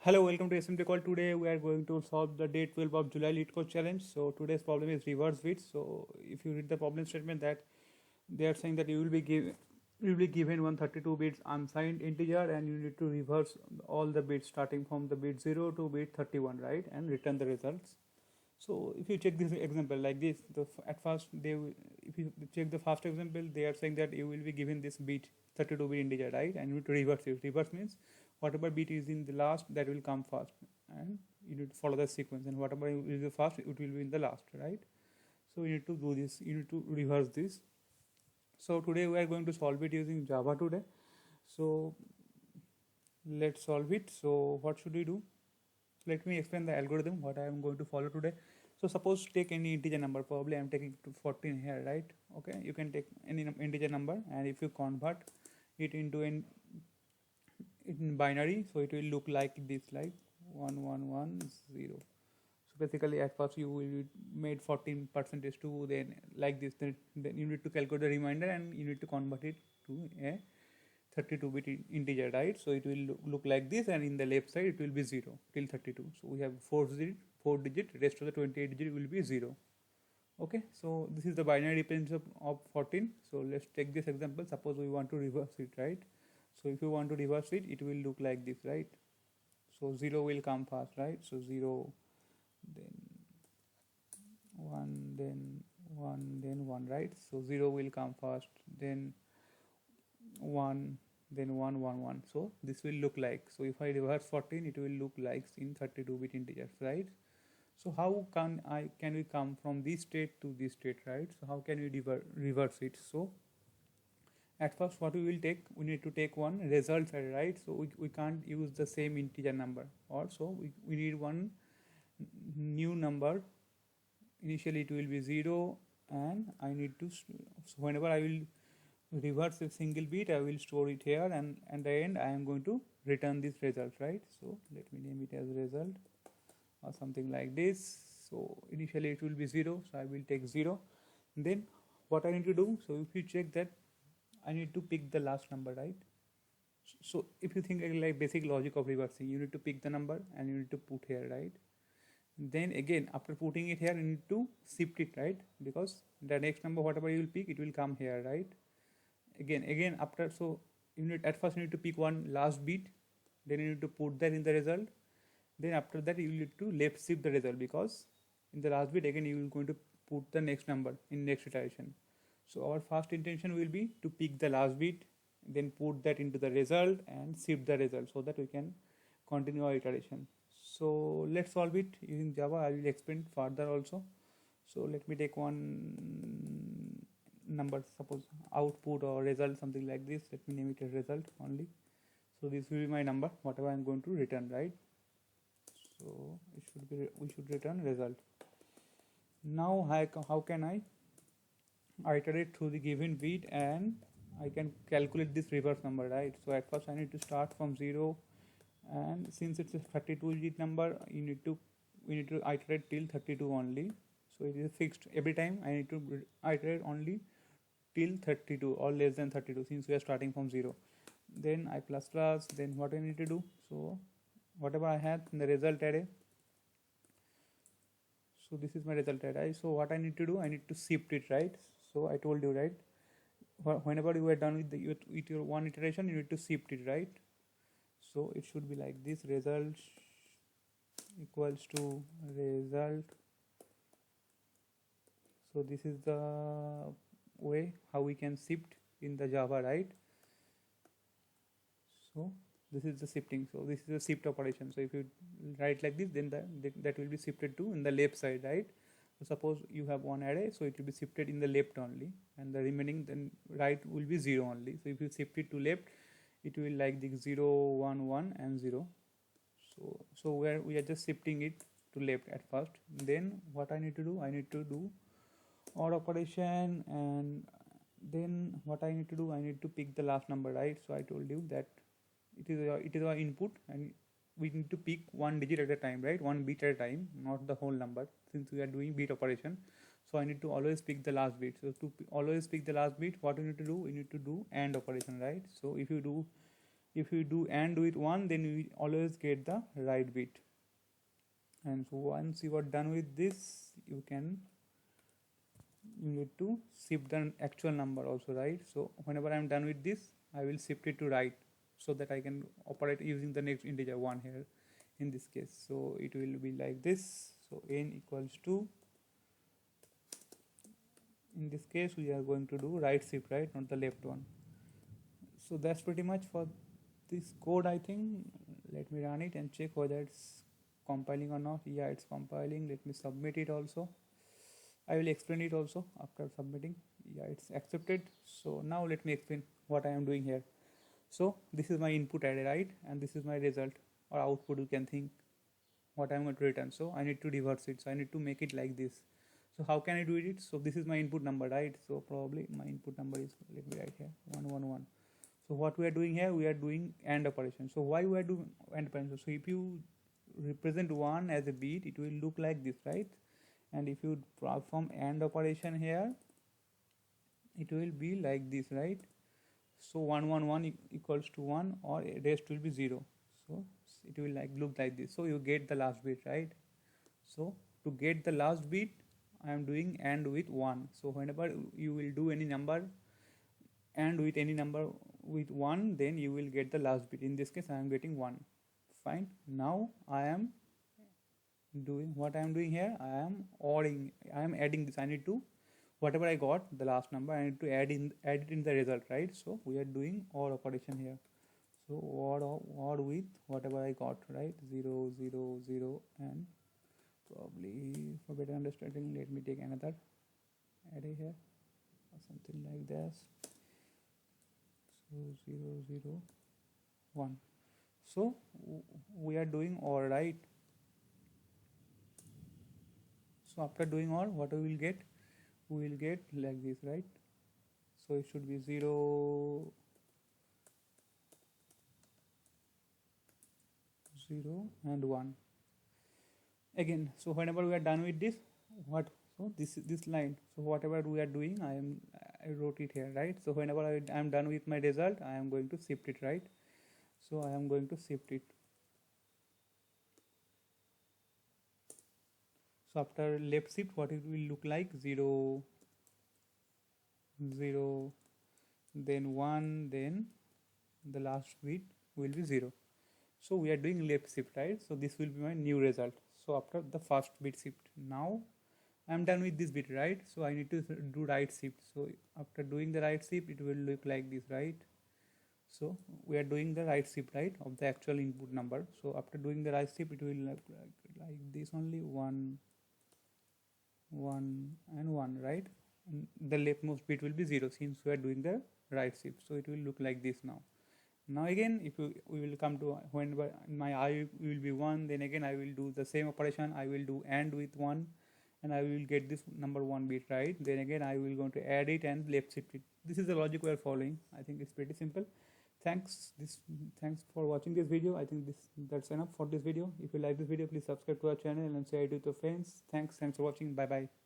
Hello, welcome to SMT call. Today we are going to solve the day 12 of July lead code challenge. So today's problem is reverse bits. So if you read the problem statement, that they are saying that you will be given 132 bits unsigned integer, and you need to reverse all the bits starting from the bit 0 to bit 31, right, and return the results. So if you check this example like this, at first if you check the first example, they are saying that you will be given this bit 32 bit integer, right, and you need to reverse it. Reverse means whatever bit is in the last, that will come first, and you need to follow the sequence, and whatever is the first, it will be in the last, right. So you need to do this, you need to reverse this. So today we are going to solve it using Java today. So let's solve it. So what should we do? Let me explain the algorithm what I am going to follow today. So suppose take any integer number, probably I am taking 14 here, right. Okay, you can take any integer number, and if you convert it into in binary, so it will look like this, like 1110. So basically at first you will made 14 percentage to, then like this, then you need to calculate the remainder, and you need to convert it to a 32-bit integer, right. So it will look like this, and in the left side it will be 0 till 32. So we have 4 digit, rest of the 28 digit will be 0. Okay, so this is the binary representation of 14. So let's take this example. Suppose we want to reverse it, right. So if you want to reverse it, it will look like this, right. So 0 will come first, right. So 0, then 1, then 1, then 1, right. So 0 will come first, then 1, then 1, 1, 1. So this will look like, so if I reverse 14, it will look like in 32-bit integers, right. So how can we come from this state to this state, right. So how can we reverse it? So at first what we will take, we need to take one result array, right. So we can't use the same integer number, or so we need one new number. Initially it will be 0, and I need to, so whenever I will reverse a single bit, I will store it here, and at the end I am going to return this result, right. So let me name it as result or something like this. So initially it will be 0, so I will take 0. Then what I need to do, so if you check that, I need to pick the last number, right. So if you think like basic logic of reversing, you need to pick the number and you need to put here, right. Then again, after putting it here, you need to shift it, right, because the next number whatever you will pick, it will come here, right. Again after, so you need, at first you need to pick one last bit, then you need to put that in the result. Then after that you need to left shift the result, because in the last bit again you will going to put the next number in next iteration. So our first intention will be to pick the last bit, then put that into the result and shift the result, so that we can continue our iteration. So let's solve it using Java. I will explain further also. So let me take one number, suppose output or result, something like this. Let me name it as result only. So this will be my number, whatever I'm going to return, right. So it should be, we should return result. Now how can I iterate through the given bit, and I can calculate this reverse number, right. So at first I need to start from 0, and since it's a 32-digit number, we need to iterate till 32 only. So it is fixed every time. I need to iterate only till 32 or less than 32, since we are starting from 0. Then I plus plus, then what I need to do, so whatever I have in the result array, so this is my result array. So what I need to do, I need to shift it, right. So I told you, right, whenever you are done with your one iteration, you need to shift it, right. So it should be like this, result equals to result. So this is the way how we can shift in the Java, right. So this is the shifting. So this is the shift operation. So if you write like this, then that will be shifted to in the left side, right. So suppose you have one array, so it will be shifted in the left only, and the remaining then right will be 0 only. So if you shift it to left, it will like the 0, 1, 1 and 0. So where we are just shifting it to left at first. Then what I need to do, I need to do OR operation, and then what I need to do, I need to pick the last number, right. So I told you that it is our input, and we need to pick one digit at a time, right, one bit at a time, not the whole number, since we are doing bit operation. So I need to always pick the last bit. So to always pick the last bit, what we need to do, we need to do AND operation, right. So if you do If you do AND with 1, then we always get the right bit. And so once you are done with this, you need to shift the actual number also, right? So whenever I am done with this, I will shift it to right, so that I can operate using the next integer 1 here in this case. So it will be like this. So n equals to, in this case we are going to do right shift, right, not the left one. So that's pretty much for this code, I think. Let me run it and check whether it's compiling or not. Yeah, it's compiling. Let me submit it also. I will explain it also after submitting. Yeah, it's accepted. So now let me explain what I am doing here. So this is my input array, right, and this is my result or output, you can think, what I'm going to return. So I need to reverse it, so I need to make it like this. So how can I do it? So this is my input number, right? So probably my input number is, let me write here, 111. So what we are doing here, we are doing AND operation. So why we are doing AND operation? So if you represent 1 as a bit, it will look like this, right? And if you perform AND operation here, it will be like this, right? So 111 equals to 1, or rest will be 0. So it will look like this. So you get the last bit, right? So to get the last bit, I am doing AND with 1. So whenever you will do any number AND with any number with 1, then you will get the last bit. In this case, I am getting 1. Fine. Now I am doing what I am doing here. I am adding this. I need to, whatever I got, the last number, I need to add it in the result, right? So we are doing OR operation here. So OR with whatever I got, right? 0, 0, 0, and probably for better understanding, let me take another array here or something like this. So 0, 0, 1. So we are doing OR, right? So after doing OR, what we will get? We will get like this, right? So it should be 0, 0 and 1 again. So whenever we are done with this, this line, so whatever we are doing, I wrote it here, right? So whenever I am done with my result, I am going to shift it, right? So I am going to shift it. So after left shift, what it will look like? 0, 0, then 1, then the last bit will be 0. So we are doing left shift, right? So this will be my new result. So after the first bit shift, now I am done with this bit, right? So I need to do right shift. So after doing the right shift, it will look like this, right? So we are doing the right shift, right, of the actual input number. So after doing the right shift, it will look like this only, 1, 1 and 1, right? And the leftmost bit will be 0 since we are doing the right shift. So it will look like this now. Now again, we will come to when my I will be 1, then again I will do the same operation. I will do AND with 1, and I will get this number 1 bit, right? Then again I will going to add it and left shift it. This is the logic we are following. I think it's pretty simple. Thanks for watching this video. I think that's enough for this video. If you like this video, please subscribe to our channel and share it with your friends. Thanks for watching. Bye bye.